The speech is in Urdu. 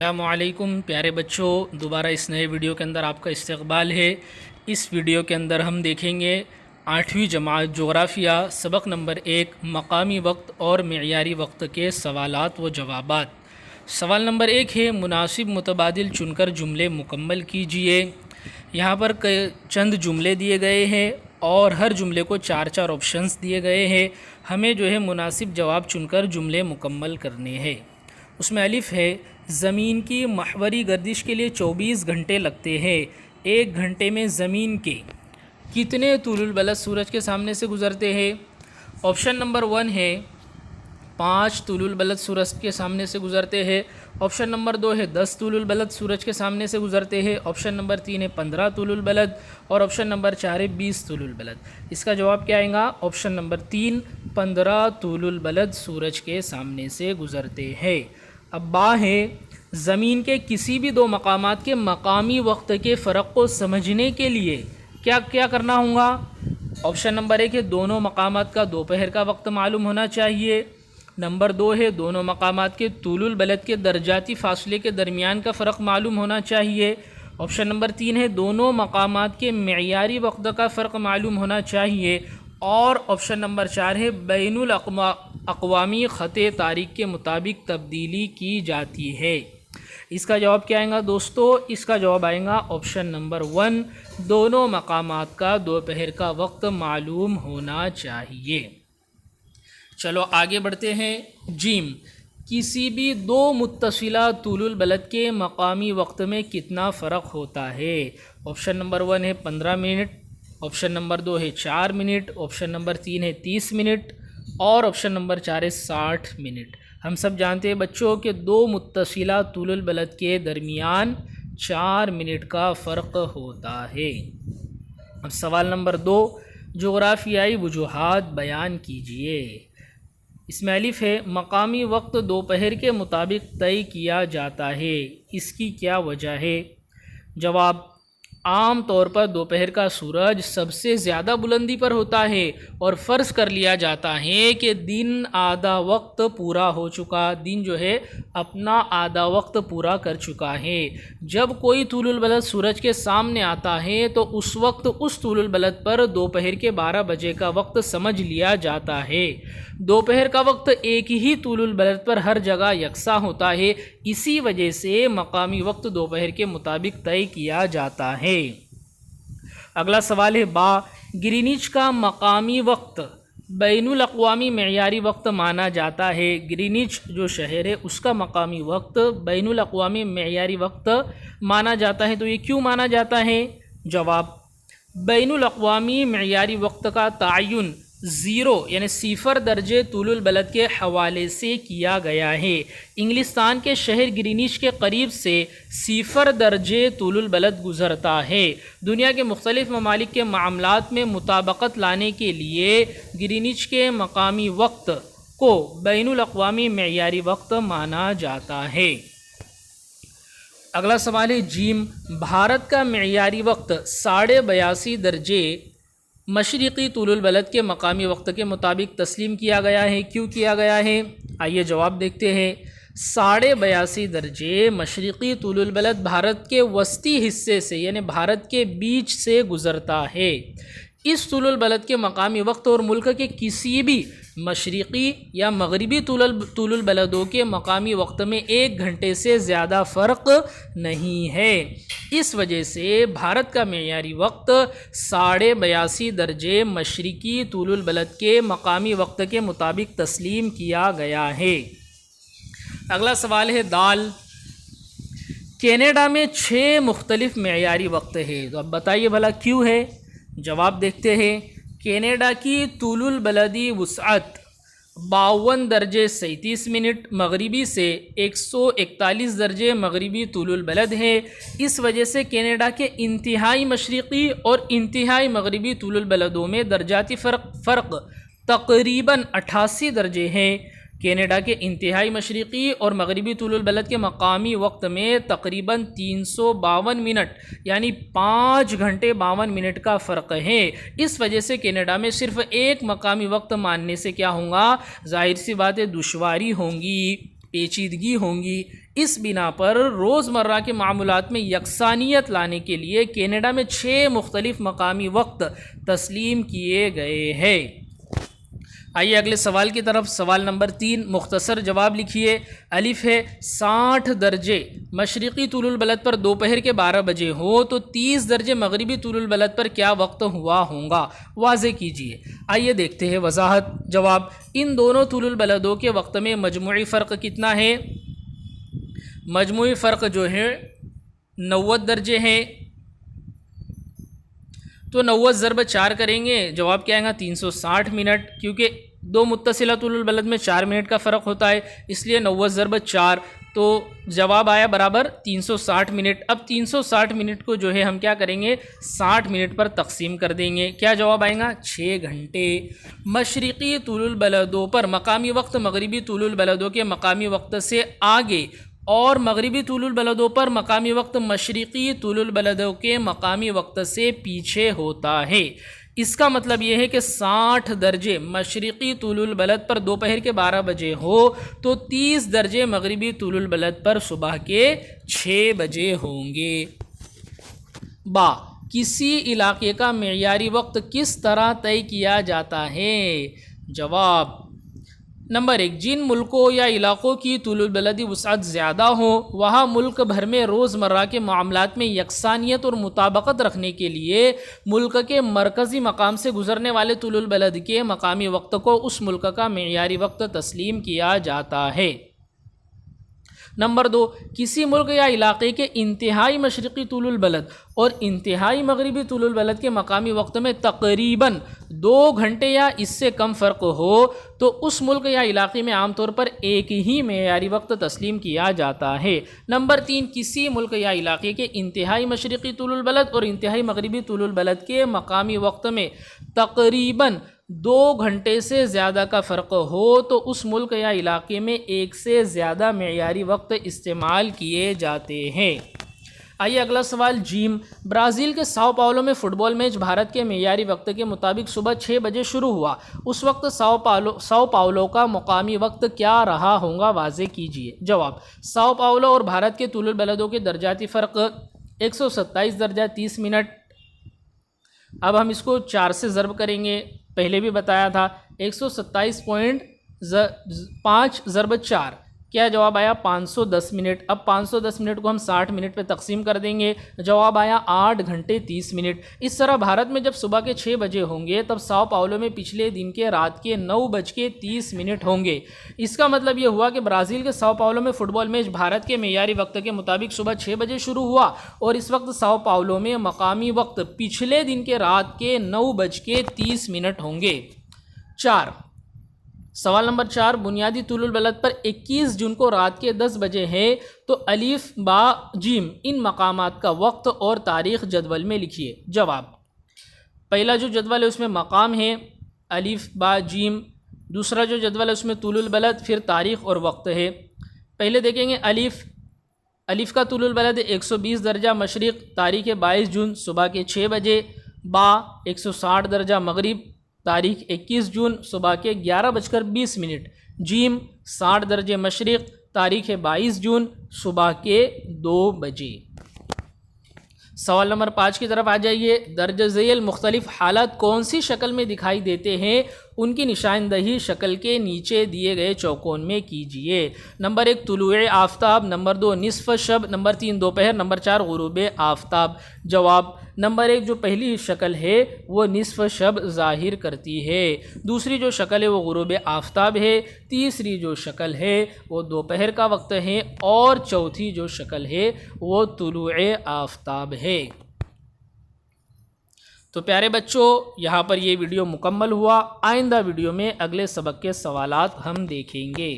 السلام علیکم پیارے بچوں، دوبارہ اس نئے ویڈیو کے اندر آپ کا استقبال ہے۔ اس ویڈیو کے اندر ہم دیکھیں گے 8ویں جماعت جغرافیہ سبق نمبر 1 مقامی وقت اور معیاری وقت کے سوالات و جوابات۔ سوال نمبر 1 ہے مناسب متبادل چن کر جملے مکمل کیجئے۔ یہاں پر چند جملے دیے گئے ہیں اور ہر جملے کو 4 آپشنز دیے گئے ہیں۔ ہمیں جو ہے مناسب جواب چن کر جملے مکمل کرنے ہیں۔ اس میں الف ہے زمین کی محوری گردش کے لیے 24 گھنٹے لگتے ہیں۔ 1 گھنٹے میں زمین کے کتنے طول البلد سورج کے سامنے سے گزرتے ہیں؟ آپشن نمبر 1 ہے 5 طول البلد سورج کے سامنے سے گزرتے ہیں۔ آپشن نمبر 2 ہے 10 طول البلد سورج کے سامنے سے گزرتے ہیں۔ آپشن نمبر 3 ہے 15 طول البلد اور آپشن نمبر 4 ہے 20 طول البلد۔ اس کا جواب کیا آئے گا؟ آپشن نمبر 3 15 طول البلد سورج کے سامنے سے گزرتے ہیں۔ اب با ہے زمین کے کسی بھی 2 مقامات کے مقامی وقت کے فرق کو سمجھنے کے لیے کیا کرنا ہوگا؟ آپشن نمبر 1 ہے دونوں مقامات کا دوپہر کا وقت معلوم ہونا چاہیے۔ نمبر 2 ہے دونوں مقامات کے طول البلد کے درجاتی فاصلے کے درمیان کا فرق معلوم ہونا چاہیے۔ آپشن نمبر 3 ہے دونوں مقامات کے معیاری وقت کا فرق معلوم ہونا چاہیے۔ اور آپشن نمبر 4 ہے بین الاقوامی خط تاریخ کے مطابق تبدیلی کی جاتی ہے۔ اس کا جواب کیا آئے گا دوستو؟ اس کا جواب آئے گا آپشن نمبر 1 دونوں مقامات کا دوپہر کا وقت معلوم ہونا چاہیے۔ چلو آگے بڑھتے ہیں۔ جیم کسی بھی 2 متصلہ طول البلد کے مقامی وقت میں کتنا فرق ہوتا ہے؟ آپشن نمبر 1 ہے 15 منٹ، آپشن نمبر 2 ہے 4 منٹ، آپشن نمبر 3 ہے 30 منٹ اور آپشن نمبر 4 ہے 60 منٹ۔ ہم سب جانتے ہیں بچوں کہ 2 متصلہ طول البلد کے درمیان 4 منٹ کا فرق ہوتا ہے۔ اب سوال نمبر 2 جغرافیائی وجوہات بیان کیجئے۔ اس میں الف ہے مقامی وقت دوپہر کے مطابق طے کیا جاتا ہے، اس کی کیا وجہ ہے؟ جواب عام طور پر دوپہر کا سورج سب سے زیادہ بلندی پر ہوتا ہے اور فرض کر لیا جاتا ہے کہ دن آدھا وقت پورا ہو چکا، دن جو ہے اپنا آدھا وقت پورا کر چکا ہے۔ جب کوئی طول البلد سورج کے سامنے آتا ہے تو اس وقت اس طول البلد پر دوپہر کے 12 بجے کا وقت سمجھ لیا جاتا ہے۔ دوپہر کا وقت ایک ہی طول البلد پر ہر جگہ یکساں ہوتا ہے، اسی وجہ سے مقامی وقت دوپہر کے مطابق طے کیا جاتا ہے۔ اگلا سوال ہے با گرینچ کا مقامی وقت بین الاقوامی معیاری وقت مانا جاتا ہے۔ گرینچ جو شہر ہے اس کا مقامی وقت بین الاقوامی معیاری وقت مانا جاتا ہے، تو یہ کیوں مانا جاتا ہے؟ جواب بین الاقوامی معیاری وقت کا تعین 0 یعنی 0 درجے طول البلد کے حوالے سے کیا گیا ہے۔ انگلستان کے شہر گرینچ کے قریب سے 0 درجے طول البلد گزرتا ہے۔ دنیا کے مختلف ممالک کے معاملات میں مطابقت لانے کے لیے گرینچ کے مقامی وقت کو بین الاقوامی معیاری وقت مانا جاتا ہے۔ اگلا سوال ہے جیم بھارت کا معیاری وقت 82.5 درجے مشرقی طول البلد کے مقامی وقت کے مطابق تسلیم کیا گیا ہے۔ کیوں کیا گیا ہے؟ آئیے جواب دیکھتے ہیں۔ 82.5 درجے مشرقی طول البلد بھارت کے وسطی حصے سے یعنی بھارت کے بیچ سے گزرتا ہے۔ اس طول البلد کے مقامی وقت اور ملک کے کسی بھی مشرقی یا مغربی طول البلدوں کے مقامی وقت میں 1 گھنٹے سے زیادہ فرق نہیں ہے۔ اس وجہ سے بھارت کا معیاری وقت 82.5 درجے مشرقی طول البلد کے مقامی وقت کے مطابق تسلیم کیا گیا ہے۔ اگلا سوال ہے دال کینیڈا میں 6 مختلف معیاری وقت ہے، تو اب بتائیے بھلا کیوں ہے؟ جواب دیکھتے ہیں۔ کینیڈا کی طول البلدی وسعت 52 درجے 37 منٹ مغربی سے 141 درجے مغربی طول البلد ہے۔ اس وجہ سے کینیڈا کے انتہائی مشرقی اور انتہائی مغربی طول البلدوں میں درجاتی فرق تقریباً 88 درجے ہیں۔ کینیڈا کے انتہائی مشرقی اور مغربی طول البلد کے مقامی وقت میں تقریباً 352 منٹ یعنی 5 گھنٹے 52 منٹ کا فرق ہے۔ اس وجہ سے کینیڈا میں صرف ایک مقامی وقت ماننے سے کیا ہوگا؟ ظاہر سی بات ہے دشواری ہوں گی، پیچیدگی ہوں گی، اس بنا پر روزمرہ کے معمولات میں یکسانیت لانے کے لیے کینیڈا میں 6 مختلف مقامی وقت تسلیم کیے گئے ہیں۔ آئیے اگلے سوال کی طرف۔ سوال نمبر 3 مختصر جواب لکھیے۔ الف ہے 60 درجے مشرقی طول البلد پر دوپہر کے 12 بجے ہو تو 30 درجے مغربی طول البلد پر کیا وقت ہوا ہوگا، واضح کیجیے۔ آئیے دیکھتے ہیں وضاحت۔ جواب، ان دونوں طول البلدوں کے وقت میں مجموعی فرق کتنا ہے؟ مجموعی فرق جو ہے 90 درجے ہیں، تو 90 ضرب 4 کریں گے، جواب کیا آئے گا 360 منٹ، کیونکہ دو متصلہ طول البلد میں 4 منٹ کا فرق ہوتا ہے، اس لیے 90 ضرب 4، تو جواب آیا برابر 360 منٹ۔ اب 360 منٹ کو جو ہے ہم کیا کریں گے، 60 منٹ پر تقسیم کر دیں گے، کیا جواب آئے گا 6 گھنٹے۔ مشرقی طول البلدوں پر مقامی وقت مغربی طول البلدوں کے مقامی وقت سے آگے اور مغربی طول البلدوں پر مقامی وقت مشرقی طول البلدوں کے مقامی وقت سے پیچھے ہوتا ہے۔ اس کا مطلب یہ ہے کہ 60 درجے مشرقی طول البلد پر دوپہر کے 12 بجے ہو تو 30 درجے مغربی طول البلد پر صبح کے 6 بجے ہوں گے۔ با، کسی علاقے کا معیاری وقت کس طرح طے کیا جاتا ہے؟ جواب، نمبر 1، جن ملکوں یا علاقوں کی طول البلدی وسعت زیادہ ہو وہاں ملک بھر میں روزمرہ کے معاملات میں یکسانیت اور مطابقت رکھنے کے لیے ملک کے مرکزی مقام سے گزرنے والے طول البلد کے مقامی وقت کو اس ملک کا معیاری وقت تسلیم کیا جاتا ہے۔ نمبر 2، کسی ملک یا علاقے کے انتہائی مشرقی طول البلد اور انتہائی مغربی طول البلد کے مقامی وقت میں تقریباً 2 گھنٹے یا اس سے کم فرق ہو تو اس ملک یا علاقے میں عام طور پر ایک ہی معیاری وقت تسلیم کیا جاتا ہے۔ نمبر 3، کسی ملک یا علاقے کے انتہائی مشرقی طول البلد اور انتہائی مغربی طول البلد کے مقامی وقت میں تقریباً 2 گھنٹے سے زیادہ کا فرق ہو تو اس ملک یا علاقے میں ایک سے زیادہ معیاری وقت استعمال کیے جاتے ہیں۔ آئیے اگلا سوال جیم، برازیل کے ساؤ پاولو میں فٹ بال میچ بھارت کے معیاری وقت کے مطابق صبح 6 بجے شروع ہوا، اس وقت ساؤ پاولو کا مقامی وقت کیا رہا ہوگا، واضح کیجیے۔ جواب، ساؤ پاولو اور بھارت کے طول البلدوں کے درجاتی فرق 127 درجہ 30 منٹ۔ اب ہم اس کو 4 سے ضرب کریں گے، پہلے بھی بتایا تھا 127.5 ضرب 4، کیا جواب آیا 510 منٹ۔ اب 510 منٹ کو ہم 60 منٹ پہ تقسیم کر دیں گے، جواب آیا 8 گھنٹے 30 منٹ۔ اس طرح بھارت میں جب صبح کے 6 بجے ہوں گے تب ساؤ پاولو میں پچھلے دن کے رات کے 9:30 ہوں گے۔ اس کا مطلب یہ ہوا کہ برازیل کے ساؤ پاولو میں فٹ بال میچ بھارت کے معیاری وقت کے مطابق صبح 6 بجے شروع ہوا اور اس وقت ساؤ پاولو میں مقامی وقت پچھلے دن کے رات کے 9:30 ہوں گے۔ 4، سوال نمبر 4، بنیادی طول البلد پر 21 جون کو رات کے 10 بجے ہے تو الف با جیم ان مقامات کا وقت اور تاریخ جدول میں لکھیے۔ جواب، پہلا جو جدول ہے اس میں مقام ہے الف با جیم، دوسرا جو جدول ہے اس میں طول البلد پھر تاریخ اور وقت ہے۔ پہلے دیکھیں گے الف کا طول البلد 120 درجہ مشرق، تاریخ 22 جون صبح کے 6 بجے، با 160 درجہ مغرب، تاریخ 21 جون صبح کے 11:20، جیم 60 درجے مشرق، تاریخ 22 جون صبح کے 2 بجے۔ سوال نمبر 5 کی طرف آ جائیے۔ درج ذیل مختلف حالات کون سی شکل میں دکھائی دیتے ہیں، ان کی نشاندہی شکل کے نیچے دیے گئے چوکون میں کیجیے۔ نمبر 1، طلوع آفتاب، نمبر 2، نصف شب، نمبر 3، دوپہر، نمبر 4، غروب آفتاب۔ جواب، نمبر 1 جو پہلی شکل ہے وہ نصف شب ظاہر کرتی ہے، دوسری جو شکل ہے وہ غروب آفتاب ہے، تیسری جو شکل ہے وہ دوپہر کا وقت ہے اور چوتھی جو شکل ہے وہ طلوع آفتاب ہے۔ تو پیارے بچوں، یہاں پر یہ ویڈیو مکمل ہوا۔ آئندہ ویڈیو میں اگلے سبق کے سوالات ہم دیکھیں گے۔